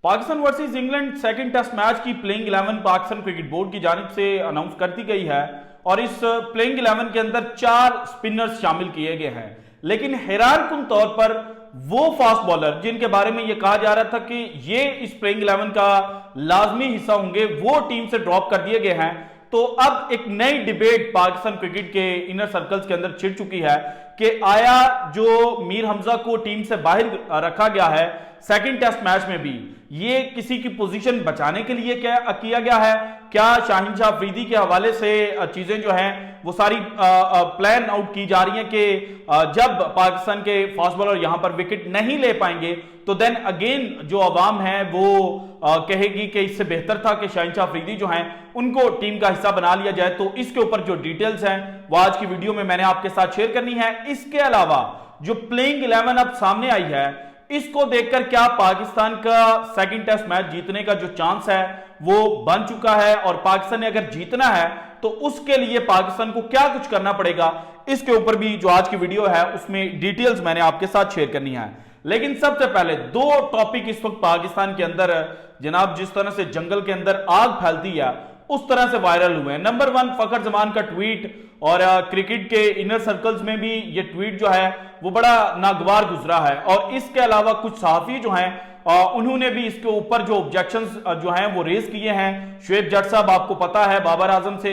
Pakistan versus England second test match की playing 11 Pakistan cricket board की जानिब से अनाउंस कर दी गई है और इस प्लेइंग 11 के अंदर 4 स्पिनर्स शामिल किए गए हैं। लेकिन हैरानकुन तौर पर वो फास्ट बॉलर जिनके बारे में यह कहा जा रहा था कि ये इस प्लेइंग 11 का लाजमी हिस्सा होंगे, वो टीम से ड्रॉप कर दिए गए हैं। तो अब एक नई डिबेट पाकिस्तान क्रिकेट के इनर सर्कल्स के अंदर छिड़ चुकी है कि आया जो मीर हमजा को टीम से बाहर रखा गया है सेकंड टेस्ट मैच में भी, ये किसी की पोजीशन बचाने के लिए क्या किया गया है? क्या शाहीन शाह अफरीदी के हवाले से चीजें जो हैं वो सारी प्लान आउट की जा रही हैं कि जब पाकिस्तान के फास्ट बॉलर यहां पर विकेट नहीं ले पाएंगे तो देन अगेन जो अवाम है वो कहेगी कि इससे बेहतर था कि शाहीन शाह अफरीदी जो हैं उनको टीम का हिस्सा बना लिया जाए। तो इसके ऊपर जो डिटेल्स हैं वो आज की वीडियो में मैंने आपके साथ शेयर करनी है। इसके अलावा जो प्लेइंग 11 अब सामने आई है, इसको देखकर क्या पाकिस्तान का सेकंड टेस्ट मैच जीतने का जो चांस है वो बन चुका है, और पाकिस्तान ने अगर जीतना है तो उसके लिए पाकिस्तान को क्या कुछ करना पड़ेगा, इसके ऊपर भी जो आज की वीडियो है उसमें डिटेल्स मैंने आपके साथ शेयर करनी है। लेकिन सबसे पहले दो टॉपिक इस वक्त पाकिस्तान के अंदर जनाब जिस तरह से जंगल के अंदर आग फैलती है उस तरह से वायरल हुए हैं। नंबर 1 फखर जमान का ट्वीट, और क्रिकेट के इनर सर्कल्स में भी ये ट्वीट जो है वो बड़ा नागवार गुजरा है। और इसके अलावा कुछ सहाफी जो हैं उन्होंने भी इसके ऊपर जो ऑब्जेक्शंस जो हैं वो रेज किए हैं। शुएब जट साहब, आपको पता है बाबर आजम से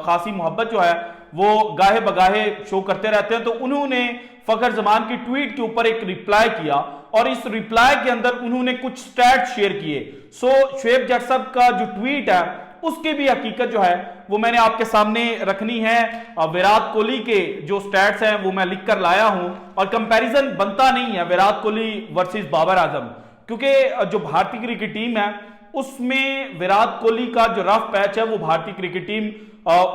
खासी मोहब्बत जो है वो गाहे बगाहे शो करते रहते हैं, तो उन्होंने फखर जमान की ट्वीट के ऊपर एक रिप्लाई किया और इस रिप्लाई के अंदर उन्होंने कुछ स्टैट्स शेयर किए। सो शुएब जट साहब का जो ट्वीट है उसकी भी हकीकत जो है वो मैंने आपके सामने रखनी है। विराट कोहली के जो स्टैट्स हैं वो मैं लिख कर लाया हूं, और कंपैरिजन बनता नहीं है विराट कोहली वर्सेस बाबर आजम, क्योंकि जो भारतीय क्रिकेट टीम है उसमें विराट कोहली का जो रफ पैच है वो भारतीय क्रिकेट टीम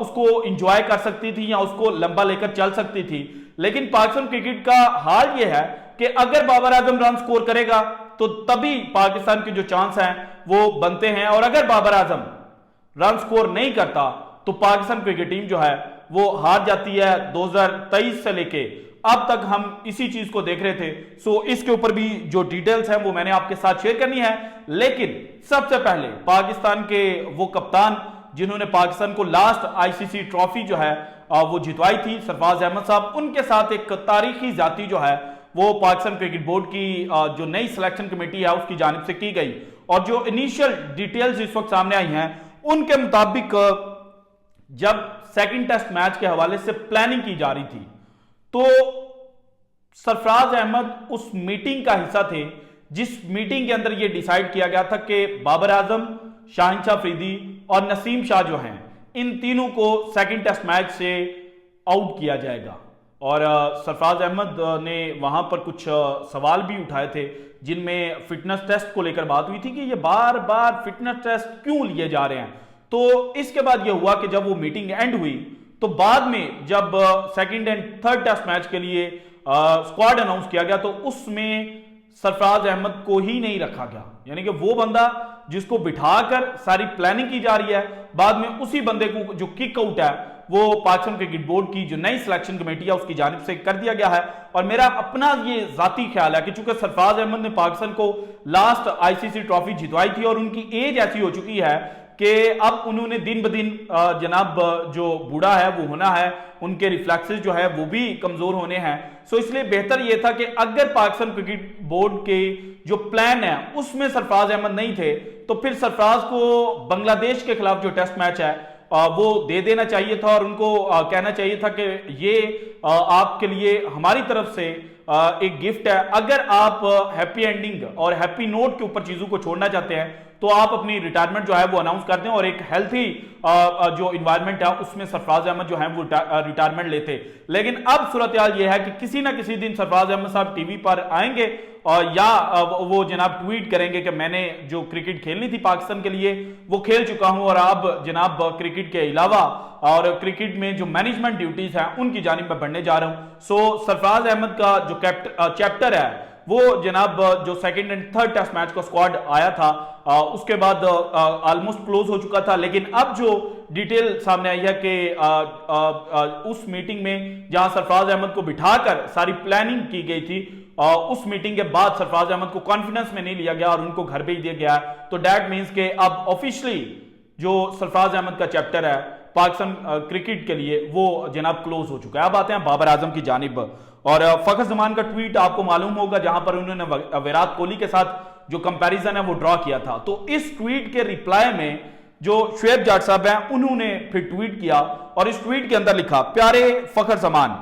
उसको इंजॉय कर सकती थी या उसको लंबा लेकर चल सकती थी। लेकिन पाकिस्तान क्रिकेट का हाल ये है कि अगर बाबर आजम रन स्कोर करेगा तो तभी पाकिस्तान के जो चांस हैं वो बनते हैं, और अगर बाबर आजम रन स्कोर नहीं करता तो पाकिस्तान क्रिकेट टीम जो है वो हार जाती है। 2023 से लेके अब तक हम इसी चीज को देख रहे थे। सो इसके ऊपर भी जो डिटेल्स हैं वो मैंने आपके साथ शेयर करनी है। लेकिन सबसे पहले पाकिस्तान के वो कप्तान जिन्होंने पाकिस्तान को लास्ट आईसीसी ट्रॉफी जो है वो जितवाई थी, सरफराज अहमद साहब, उनके साथ एक तारीखी जाती जो है वो पाकिस्तान क्रिकेट बोर्ड की जो नई सिलेक्शन कमेटी है उसकी जानिब से की गई। और जो इनिशियल डिटेल्स इस वक्त सामने आई हैं उनके मुताबिक जब सेकंड टेस्ट मैच के हवाले से प्लानिंग की जा रही थी तो सरफराज अहमद उस मीटिंग का हिस्सा थे जिस मीटिंग के अंदर यह डिसाइड किया गया था कि बाबर आजम, शाहीन शाह अफरीदी और नसीम शाह जो हैं इन तीनों को सेकंड टेस्ट मैच से आउट किया जाएगा। और सरफराज अहमद ने वहां पर कुछ सवाल भी उठाए थे जिनमें फिटनेस टेस्ट को लेकर बात हुई थी कि ये बार बार फिटनेस टेस्ट क्यों लिए जा रहे हैं। तो इसके बाद यह हुआ कि जब वो मीटिंग एंड हुई तो बाद में जब second and third test match के लिए स्क्वाड अनाउंस किया गया तो उसमें सरफराज अहमद को ही नहीं रखा गया, यानी कि वो बंदा जिसको बिठाकर सारी प्लानिंग की जा रही है बाद में उसी बंदे को जो किक आउट है वो पाकिस्तान क्रिकेट बोर्ड की जो नई सिलेक्शन कमेटी है उसकी जानिब से कर दिया गया है। और मेरा अपना ये जाती ख्याल है कि चूंकि सरफराज अहमद ने पाकिस्तान को लास्ट आईसीसी ट्रॉफी जितवाई थी और उनकी एज ऐसी हो चुकी है कि अब उन्होंने दिन ब दिन जनाब जो बूढ़ा है वो होना है, उनके रिफ्लेक्सेस जो है वो भी कमजोर होने हैं। सो इसलिए बेहतर यह था कि अगर पाकिस्तान क्रिकेट बोर्ड के जो प्लान है उसमें सरफराज अहमद नहीं थे तो फिर सरफराज को बांग्लादेश के खिलाफ जो टेस्ट मैच है वो दे देना चाहिए था और उनको कहना चाहिए था कि ये आपके लिए हमारी तरफ से एक गिफ्ट है। अगर आप हैप्पी एंडिंग और हैप्पी नोट के ऊपर चीजों को छोड़ना चाहते हैं तो आप अपनी रिटायरमेंट जो है वो अनाउंस कर दें और एक हेल्थी जो इन्वायरमेंट है उसमें सरफराज अहमद जो है वो रिटायरमेंट लेते। लेकिन अब सूरत हाल ये है कि किसी ना किसी दिन सरफराज अहमद साहब टीवी पर आएंगे और या वो जनाब ट्वीट करेंगे कि मैंने जो क्रिकेट खेलनी थी पाकिस्तान के लिए वो खेल चुका हूं और अब जनाब क्रिकेट के अलावा और क्रिकेट में जो मैनेजमेंट ड्यूटीज हैं उनकी जानिब में बढ़ने जा रहा हूं। सो सरफराज अहमद का जो चैप्टर है वो जनाब जो second and third test match का स्क्वाड आया था उसके बाद ऑलमोस्ट क्लोज हो चुका था। लेकिन अब जो डिटेल सामने आई है कि उस मीटिंग में जहां सरफराज अहमद को बिठाकर सारी प्लानिंग की गई थी, उस मीटिंग के बाद सरफराज अहमद को कॉन्फिडेंस में नहीं लिया गया और उनको घर भेज दिया गया। तो दैट मींस के अब ऑफिशियली जो सरफराज अहमद का चैप्टर है पाकिस्तान क्रिकेट के लिए वो जनाब क्लोज हो चुका है। अब आते हैं बाबर आजम की जानिब, और फखर जमान का ट्वीट आपको मालूम होगा जहां पर उन्होंने विराट कोहली के साथ जो कंपैरिजन है वो ड्रॉ किया था। तो इस ट्वीट के रिप्लाई में जो शुएब जाट साहब हैं उन्होंने फिर ट्वीट किया और इस ट्वीट के अंदर लिखा, प्यारे फखर जमान,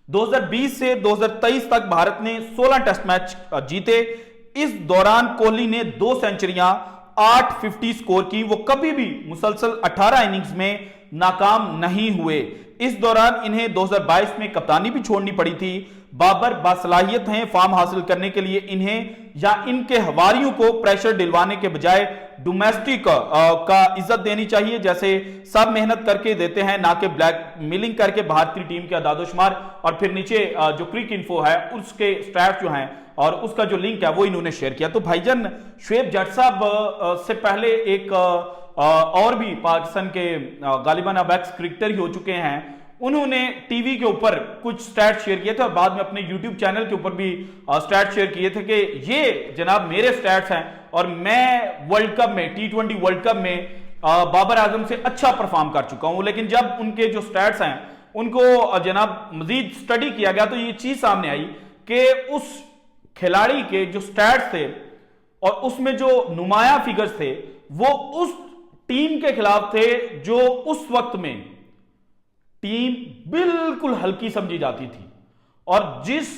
2020 से 2023 तक भारत ने 16 टेस्ट मैच जीते। इस दौरान कोहली ने 2 सेंचुरियां 850 स्कोर की। वो कभी भी मुसलसल 18 इनिंग्स में नाकाम नहीं हुए। इस दौरान इन्हें 2022 में कप्तानी भी छोड़नी पड़ी थी। बाबर बासलाहियत हैं फॉर्म हासिल करने के लिए। इन्हें या इनके हवारियों को प्रेशर दिलवाने के बजाय डोमेस्टिक का इज्जत देनी चाहिए, जैसे सब मेहनत करके देते हैं, ना कि ब्लैक मिलिंग करके भारतीय टीम के अदादोशुमार। और फिर नीचे जो क्रिक इन्फो है उसके स्टैट्स जो हैं और उसका जो लिंक है वो इन्होंने शेयर किया। तो भाईजान शुएब जट साहब से पहले एक और भी पाकिस्तान के गालिबन अब एक्स क्रिकेटर ही हो चुके हैं, उन्होंने टीवी के ऊपर कुछ स्टैट शेयर किए थे और बाद में अपने यूट्यूब चैनल के ऊपर भी स्टैट शेयर किए थे कि ये जनाब मेरे स्टैट्स हैं और मैं वर्ल्ड कप में T20 वर्ल्ड कप में बाबर आजम से अच्छा परफॉर्म कर चुका हूं। लेकिन जब उनके जो स्टैट्स हैं उनको जनाब मजीद स्टडी किया गया तो ये चीज सामने आई कि उस खिलाड़ी के जो स्टैट्स थे और उसमें जो नुमाया फिगर्स थे वो उस टीम के खिलाफ थे जो उस वक्त में टीम बिल्कुल हल्की समझी जाती थी और जिस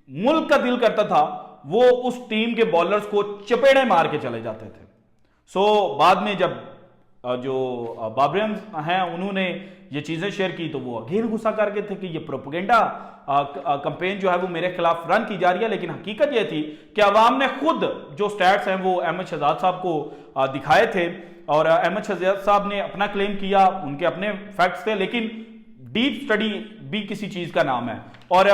मुल्क का दिल करता था वो उस टीम के बॉलर्स को चपेड़े मार के चले जाते थे। सो बाद में जब जो बाबरियंस हैं उन्होंने ये चीजें शेयर की तो वो अगेन गुस्सा करके थे कि ये प्रोपेगेंडा कैंपेन जो है वो मेरे खिलाफ रन की जा रही है। लेकिन हकीकत ये थी कि अवाम ने खुद जो स्टैट्स हैं वो अहमद शहजाद साहब को दिखाए थे और अहमद शहजाद साहब ने अपना क्लेम किया, उनके अपने फैक्ट्स थे, लेकिन डीप स्टडी भी किसी चीज का नाम है और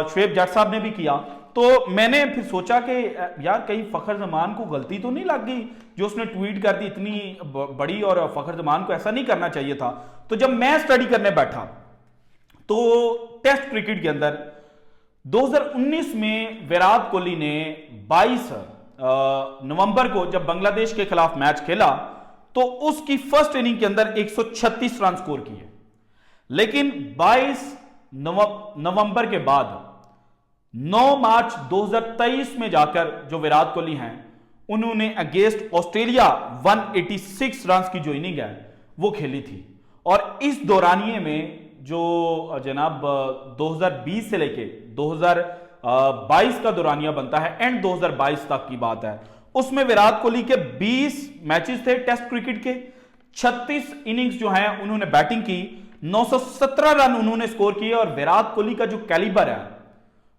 शुएब जट साहब ने भी किया। तो मैंने फिर सोचा कि यार कहीं फखर जमान को गलती तो नहीं लग गई जो उसने ट्वीट कर दी इतनी बड़ी, और फखर जमान को ऐसा नहीं करना चाहिए था। तो जब मैं स्टडी करने बैठा तो टेस्ट क्रिकेट के अंदर 2019 में विराट कोहली ने 22 नवंबर को जब बांग्लादेश के खिलाफ मैच खेला तो उसकी फर्स्ट इनिंग के अंदर 136 रन स्कोर किए। लेकिन 22 नवंबर के बाद 9 मार्च 2023 में जाकर जो विराट कोहली हैं उन्होंने अगेंस्ट ऑस्ट्रेलिया 186 रन की जो इनिंग है वो खेली थी। और इस दौरानिये में जो जनाब 2020 से लेके 2022 का दौरानिया बनता है, एंड 2022 तक की बात है, उसमें विराट कोहली के 20 मैचेस थे टेस्ट क्रिकेट के, 36 इनिंग्स जो हैं उन्होंने बैटिंग की, 917 रन उन्होंने स्कोर किए। और विराट कोहली का जो कैलिबर है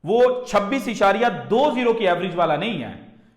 वो 26.20 की एवरेज वाला नहीं है,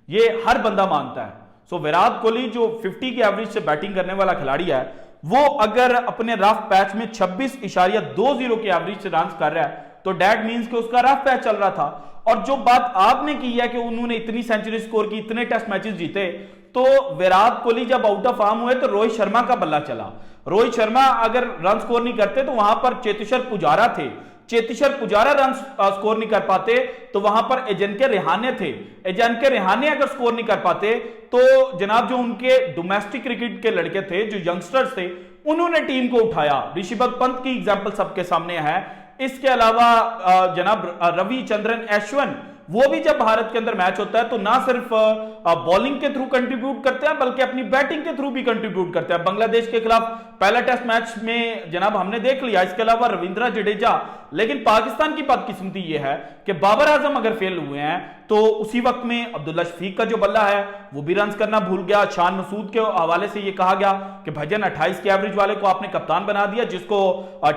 ये हर बंदा मानता है। सो विराट कोहली जो 50 की एवरेज से बैटिंग करने वाला खिलाड़ी है वो अगर अपने रफ पैच में 26.20 की एवरेज से रन कर रहा है तो दैट मींस कि उसका रफ पैच चल रहा था। और जो बात आपने की है कि उन्होंने इतनी सेंचुरी स्कोर की, इतने टेस्ट मैचेस जीते, तो विराट कोहली जब आउट ऑफ फॉर्म हुए तो रोहित शर्मा का बल्ला चला। रोहित शर्मा अगर रन स्कोर नहीं करते तो वहां पर चेतेश्वर पुजारा थे, चेतेश्वर पुजारा रन स्कोर नहीं कर पाते तो वहां पर एजेंके रेहाने थे, एजेंके रेहाने अगर स्कोर नहीं कर पाते तो जनाब जो उनके डोमेस्टिक क्रिकेट के लड़के थे, जो यंगस्टर्स थे, उन्होंने टीम को उठाया। ऋषभ पंत की एग्जांपल सबके सामने है। इसके अलावा जनाब रविचंद्रन अश्विन, वो भी जब भारत के अंदर मैच होता है तो ना सिर्फ बॉलिंग के थ्रू कंट्रीब्यूट करते हैं बल्कि अपनी बैटिंग के थ्रू भी कंट्रीब्यूट करते हैं। बांग्लादेश के खिलाफ पहला टेस्ट मैच में जनाब हमने देख लिया, इसके अलावा रविंद्र जडेजा। लेकिन पाकिस्तान की बदकिस्मती यह है कि बाबर आजम अगर फेल हुए हैं तो उसी वक्त में अब्दुल्ला शफीक का जो बल्ला है वो भी रन करना भूल गया। शान मसूद के हवाले से यह कहा गया कि भाईजान 28 की एवरेज वाले को आपने कप्तान बना दिया, जिसको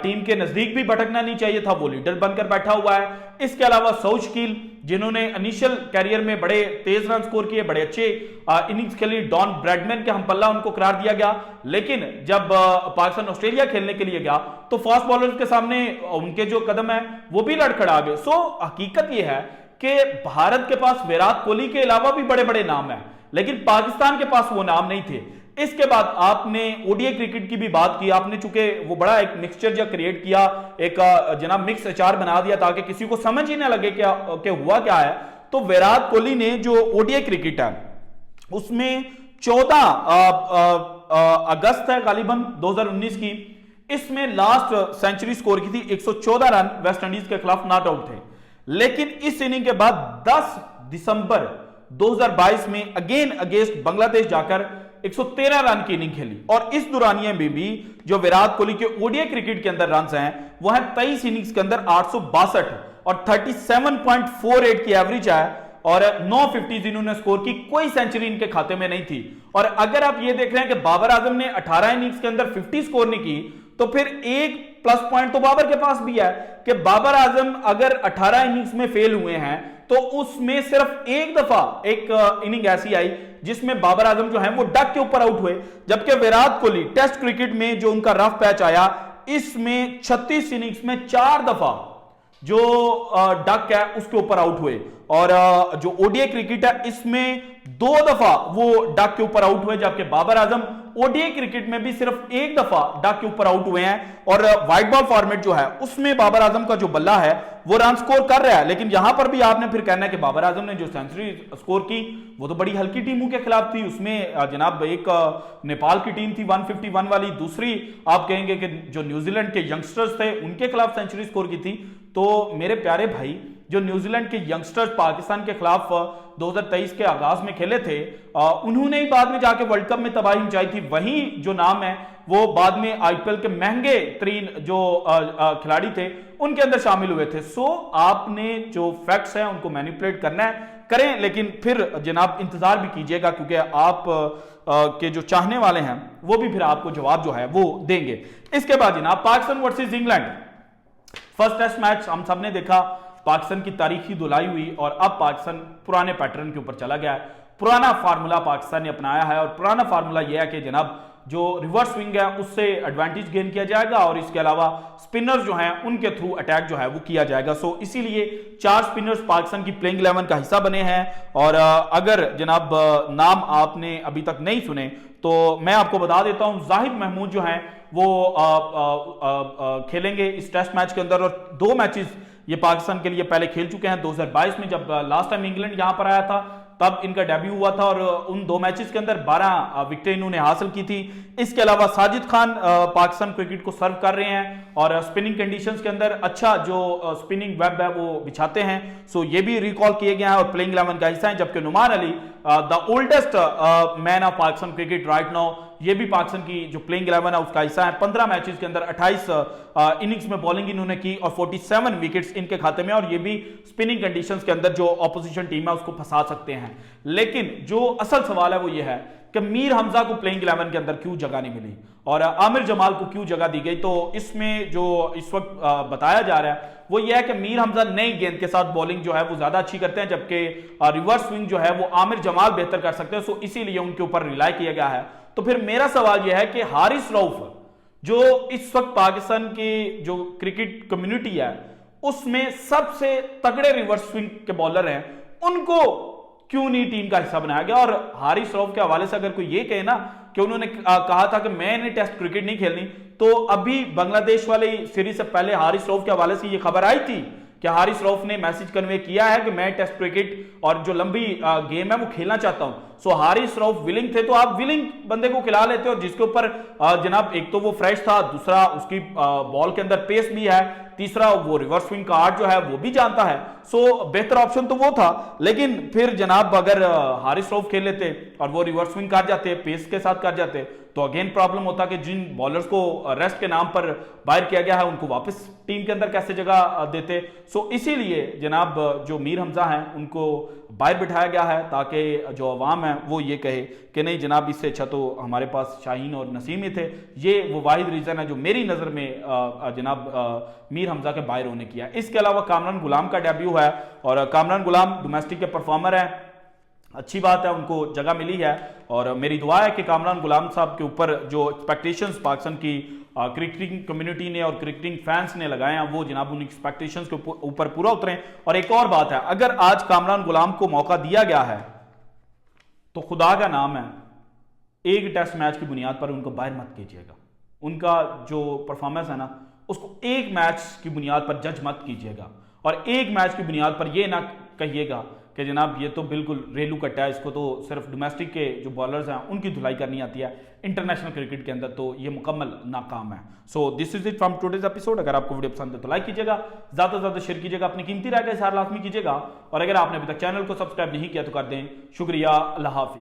टीम के नजदीक भी भटकना नहीं चाहिए था, वो लीडर बनकर बैठा हुआ है। इसके अलावा सऊद शकील, जिन्होंने इनिशियल कैरियर में बड़े तेज रन स्कोर किए, बड़े अच्छे इनिंग्स खेली, डॉन ब्रैडमैन के हमपल्ला उनको करार दिया गया। लेकिन जब पाकिस्तान ऑस्ट्रेलिया खेलने के लिए गया तो फास्ट बॉलर्स के सामने उनके जो कदम है वो भी लड़खड़ा गए। सो हकीकत यह है कि भारत के पास विराट कोहली के अलावा भी बड़े बड़े नाम हैं, लेकिन पाकिस्तान के पास वो नाम नहीं थे। इसके बाद आपने ओडीआई क्रिकेट की भी बात की, आपने चूंकि वो बड़ा एक मिक्सचर जो क्रिएट किया, एक जनाब मिक्स अचार बना दिया ताकि किसी को समझ ही ना लगे कि हुआ क्या है। तो विराट कोहली ने जो ओडीआई क्रिकेट है उसमें 14 अगस्त है गालिबन 2019 की, इसमें लास्ट सेंचुरी स्कोर की थी, 114 रन वेस्ट इंडीज के खिलाफ नॉट आउट थे। लेकिन इस इनिंग के बाद 10 दिसंबर 2022 में अगेन अगेंस्ट बांग्लादेश जाकर 113 रन की इनिंग खेली, और इस दौरानिया में भी जो विराट कोहली के ओडीआई क्रिकेट के अंदर रन हैं वो है 23 इनिंग्स के अंदर 862 और 37.48 की एवरेज है, और 9 50 इन्होंने स्कोर की, कोई सेंचुरी इनके खाते में नहीं थी। और अगर आप ये देख रहे हैं कि बाबर आजम ने 18 इनिंग्स के अंदर 50 स्कोर नहीं की, तो फिर एक प्लस पॉइंट तो बाबर के पास भी है कि बाबर आजम अगर 18 इनिंग्स में फेल हुए हैं तो उसमें सिर्फ एक दफा एक इनिंग ऐसी आई जिसमें बाबर आजम जो है वो डक के ऊपर आउट हुए, जबकि विराट कोहली टेस्ट क्रिकेट में जो उनका रफ पैच आया इसमें 36 इनिंग्स में 4 दफा जो डक है उसके ऊपर आउट हुए, और जो ओडीआई क्रिकेट है इसमें 2 दफा वो डक के ऊपर आउट हुए, जबकि बाबर आजम ओडीआई क्रिकेट में भी सिर्फ एक दफा डक के ऊपर आउट हुए हैं। और व्हाइट बॉल फॉर्मेट जो है उसमें बाबर आजम का जो बल्ला है वो रन स्कोर कर रहा है, लेकिन यहां पर भी आपने फिर कहना है कि बाबर आजम ने जो सेंचुरी स्कोर की वो तो बड़ी हल्की टीमों के खिलाफ थी, उसमें जनाब एक नेपाल की टीम थी 151 वाली, दूसरी आप कहेंगे कि जो न्यूजीलैंड के यंगस्टर्स थे उनके खिलाफ सेंचुरी स्कोर की थी। तो मेरे प्यारे भाई, जो न्यूजीलैंड के यंगस्टर्स पाकिस्तान के खिलाफ 2023 के आगाज में खेले थे, उन्होंने ही बाद में जाके वर्ल्ड कप में तबाही मचाई थी, वही जो नाम है वो बाद में आईपीएल के महंगे तरीन जो खिलाड़ी थे उनके अंदर शामिल हुए थे। सो आपने जो फैक्ट्स हैं उनको मैनिपुलेट करना है करें, लेकिन फिर जनाब इंतजार भी कीजिएगा, क्योंकि आप के जो चाहने वाले हैं वो भी फिर आपको जवाब जो है वो देंगे। इसके बाद जनाब Pakistan versus England, first test match हम सब ने देखा, पाकिस्तान की तारीखी धुलाई हुई और अब पाकिस्तान पुराने पैटर्न के ऊपर चला गया है। पुराना फार्मूला पाकिस्तान ने अपनाया है, और पुराना फार्मूला यह है कि जनाब जो रिवर्स स्विंग है उससे एडवांटेज गेन किया जाएगा, और इसके अलावा स्पिनर्स जो हैं उनके थ्रू अटैक जो है वो किया जाएगा। सो इसीलिए 4 स्पिनर्स पाकिस्तान की प्लेइंग 11 का हिस्सा बने हैं, और अगर जनाब नाम आपने अभी तक नहीं सुने तो मैं आपको बता देता हूं, जाहिद महमूद जो हैं वो खेलेंगे इस टेस्ट मैच के अंदर, और 2 मैचेस ये पाकिस्तान के लिए पहले खेल चुके हैं। 2022 में जब लास्ट टाइम इंग्लैंड यहां पर आया था तब इनका डेब्यू हुआ था, और उन 2 मैचेस के अंदर 12 विकेटें इन्होंने हासिल की थी। इसके अलावा साजिद खान पाकिस्तान क्रिकेट को सर्व कर रहे हैं, और स्पिनिंग कंडीशंस के अंदर अच्छा जो स्पिनिंग वेब है वो बिछाते हैं। सो ये भी रिकॉल किए गए हैं और प्लेइंग 11 का हिस्सा है, जबकि Nauman Ali the oldest man of Pakistan cricket right now, ये भी पाकिस्तान की जो प्लेइंग 11 है उसका हिस्सा है। 15 मैचेस के अंदर 28 इनिंग्स में बॉलिंग इन्होंने की और 47 विकेट्स इनके खाते में, और ये भी स्पिनिंग कंडीशंस के अंदर जो ऑपोजिशन टीम है उसको फंसा सकते हैं। लेकिन जो असल सवाल है वो ये है कि मीर हमजा को प्लेइंग 11 के अंदर क्यों जगह नहीं मिली और आमिर जमाल को क्यों जगह दी गई। तो इसमें जो इस वक्त बताया जा रहा है वो यह है कि मीर हमजा नई गेंद के साथ बॉलिंग जो है वो ज्यादा अच्छी करते हैं, जबकि रिवर्स स्विंग जो है वो आमिर जमाल बेहतर कर सकते हैं। सो इसीलिए उनके ऊपर रिलाई किया गया है। तो फिर मेरा सवाल यह है कि हारिस रऊफ जो इस वक्त पाकिस्तान की जो क्रिकेट कम्युनिटी है उसमें सबसे तगड़े रिवर्स स्विंग के बॉलर हैं, उनको क्यों नहीं टीम का हिस्सा बनाया गया। और हारिस रऊफ के हवाले से अगर कोई ये कहे ना कि उन्होंने कहा था कि मैंने टेस्ट क्रिकेट नहीं खेलनी, तो अभी बांग्लादेश वाली सीरीज से पहले हारिस रऊफ के हवाले से ये खबर आई थी कि हारिस रऊफ ने मैसेज कन्वे किया है कि मैं टेस्ट क्रिकेट और जो लंबी गेम है वो खेलना चाहता हूं। सो हारिस रऊफ विलिंग थे, तो आप विलिंग बंदे को खिला लेते और जिसके ऊपर जनाब एक तो वो फ्रेश था, दूसरा उसकी बॉल के अंदर पेस भी है, तीसरा वो रिवर्स स्विंग का आर्ट जो है वो भी जानता है। सो बेहतर ऑप्शन तो वो था। लेकिन फिर जनाब अगर हारिस रऊफ खेल लेते और वो रिवर्स स्विंग कर जाते, पेस के साथ कर जाते, तो अगेन प्रॉब्लम होता कि जिन बॉलर्स को रेस्ट के नाम पर बाहर किया गया है उनको वापस टीम के अंदर कैसे जगह देते। सो इसीलिए जनाब जो मीर हमजा हैं उनको बाहर बिठाया गया है ताकि जो अवाम है वो ये कहे कि नहीं जनाब इससे अच्छा तो हमारे पास शाहीन और नसीम ही थे। ये वो वाहिद रीजन है जो मेरी नजर में जनाब मीर हमजा के बाहर होने किया। इसके अलावा कामरान गुलाम का डेब्यू है और कामरान गुलाम डोमेस्टिक के परफॉर्मर है, अच्छी बात है, उनको जगह मिली है। और मेरी दुआ है कि कामरान गुलाम साहब के ऊपर जो एक्सपेक्टेशंस पाकिस्तान की क्रिकेटिंग कम्युनिटी ने और क्रिकेटिंग फैंस ने लगाए हैं वो जनाब उन एक्सपेक्टेशंस के ऊपर पूरा उतरें। और एक और बात है, अगर आज कामरान गुलाम को मौका दिया गया है तो खुदा का नाम है एक टेस्ट मैच की बुनियाद पर उनको बाहर मत कीजिएगा। उनका जो परफॉर्मेंस है ना, उसको एक मैच की बुनियाद पर जज मत कीजिएगा, और एक मैच की बुनियाद पर यह ना कहिएगा कि जनाब ये तो बिल्कुल रेलू कट्टा है, इसको तो सिर्फ डोमेस्टिक के जो बॉलर्स हैं उनकी धुलाई करनी आती है, इंटरनेशनल क्रिकेट के अंदर तो ये मुकम्मल नाकाम है। So this is it from today's episode. अगर आपको वीडियो पसंद है तो लाइक कीजिएगा, ज़्यादा से ज़्यादा शेयर कीजिएगा, अपनी कीमती राय का इज़हार लाजमी कीजिएगा, और अगर आपने अभी तक चैनल को सब्सक्राइब नहीं किया तो कर दें। शुक्रिया, अल्लाह हाफिज़।